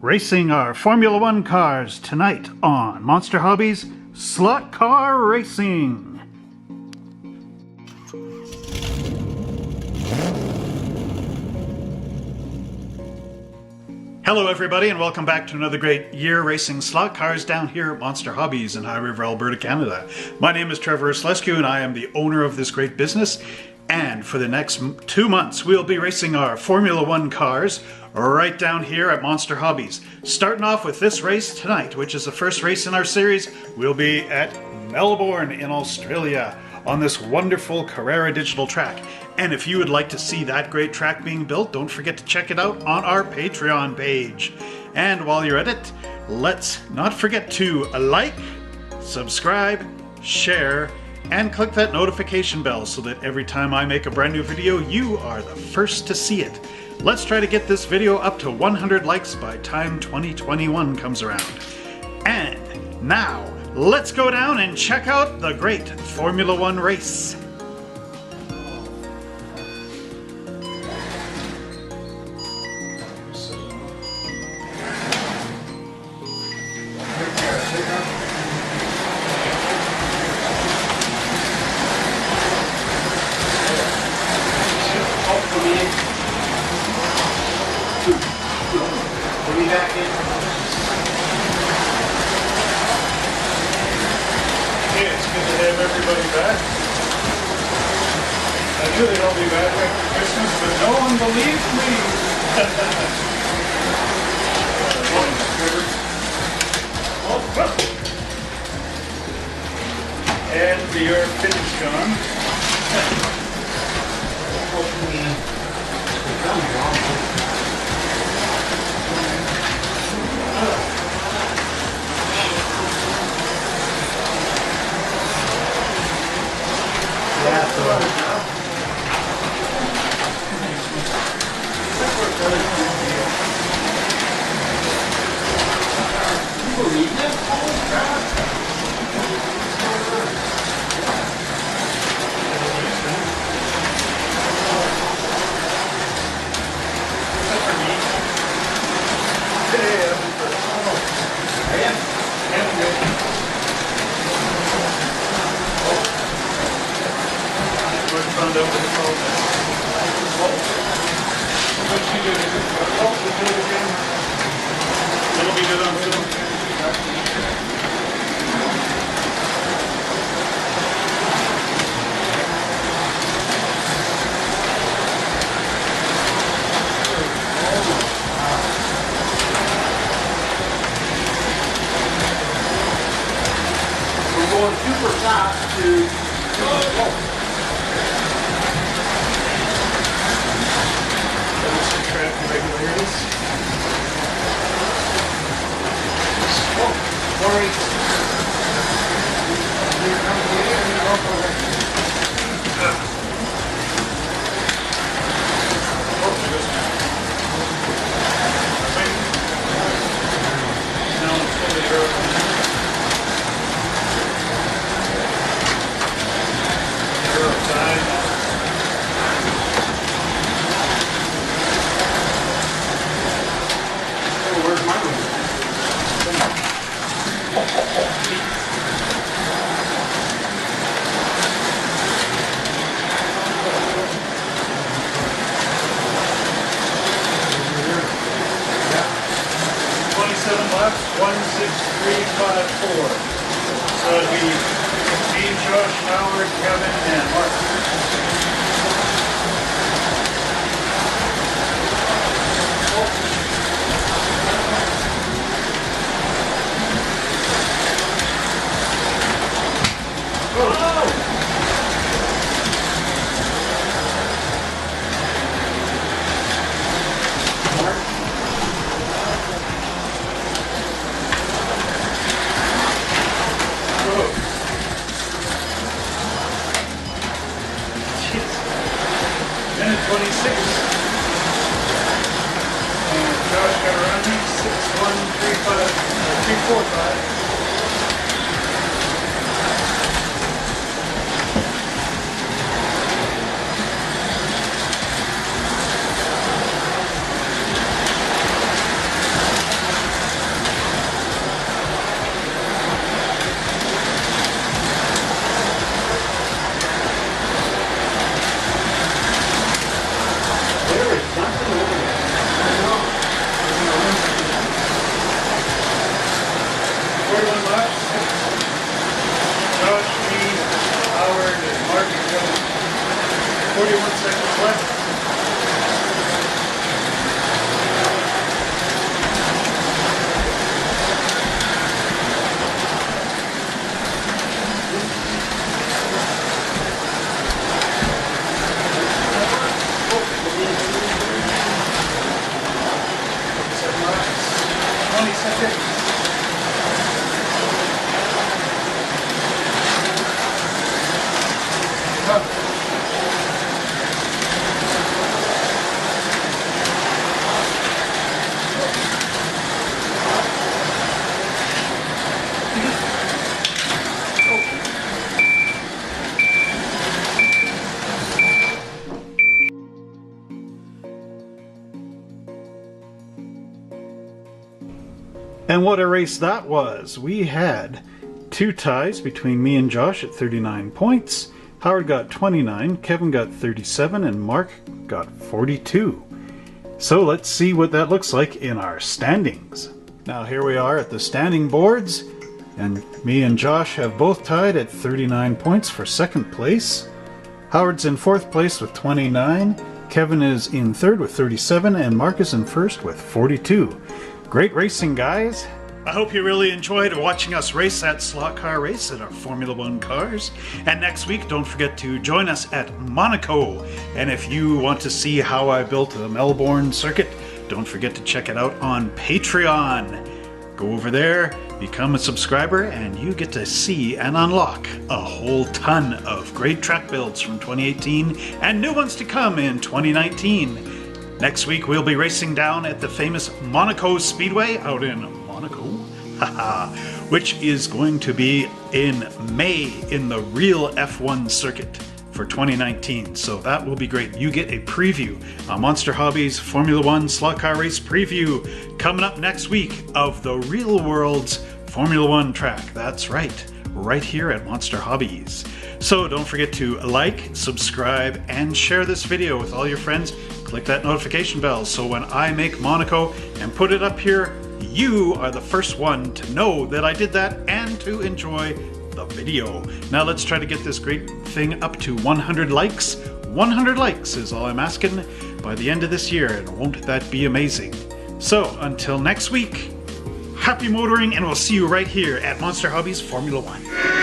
Racing our Formula One cars tonight on Monster Hobbies Slot Car Racing. Hello everybody and welcome back to another great year racing slot cars down here at Monster Hobbies in High River, Alberta, Canada. My name is Trevor Slescu and I am the owner of this great business. And for the next 2 months, we'll be racing our Formula One cars right down here at Monster Hobbies. Starting off with this race tonight, which is the first race in our series, we'll be at Melbourne in Australia on this wonderful Carrera digital track. And if you would like to see that great track being built, don't forget to check it out on our Patreon page. And while you're at it, let's not forget to like, subscribe, share, and click that notification bell so that every time I make a brand new video, you are the first to see it. Let's try to get this video up to 100 likes by time 2021 comes around. And now, let's go down and check out the great Formula One race. Everybody back. I knew they'd all be back after Christmas, but no one believed me. And your finish gone. It'll be good on film. We're going super fast to Track regulators. where's my room? Left, 16354. So it'd be me, Josh, Howard, Kevin, and Mark. Minute 26. And Josh got around me, 345. 20 seconds. And what a race that was. We had 2 ties between me and Josh at 39 points. Howard got 29, Kevin got 37, and Mark got 42. So let's see what that looks like in our standings. Now here we are at the standing boards, and me and Josh have both tied at 39 points for second place. Howard's in 4th place with 29, Kevin is in 3rd with 37, and Mark is in 1st with 42. Great racing, guys. I hope you really enjoyed watching us race that slot car race in our Formula One cars. And next week, don't forget to join us at Monaco. And if you want to see how I built the Melbourne circuit, don't forget to check it out on Patreon. Go over there, become a subscriber, and you get to see and unlock a whole ton of great track builds from 2018 and new ones to come in 2019. Next week, we'll be racing down at the famous Monaco Speedway out in Monaco, which is going to be in May in the real F1 circuit for 2019. So that will be great. You get a preview, a Monster Hobbies Formula One slot car race preview coming up next week of the real world's Formula One track. That's right here at Monster Hobbies. So don't forget to like, subscribe, and share this video with all your friends. Click that notification bell so when I make Monaco and put it up here, you are the first one to know that I did that and to enjoy the video. Now let's try to get this great thing up to 100 likes. 100 likes is all I'm asking by the end of this year, and won't that be amazing? So until next week, happy motoring, and we'll see you right here at Monster Hobbies Formula One.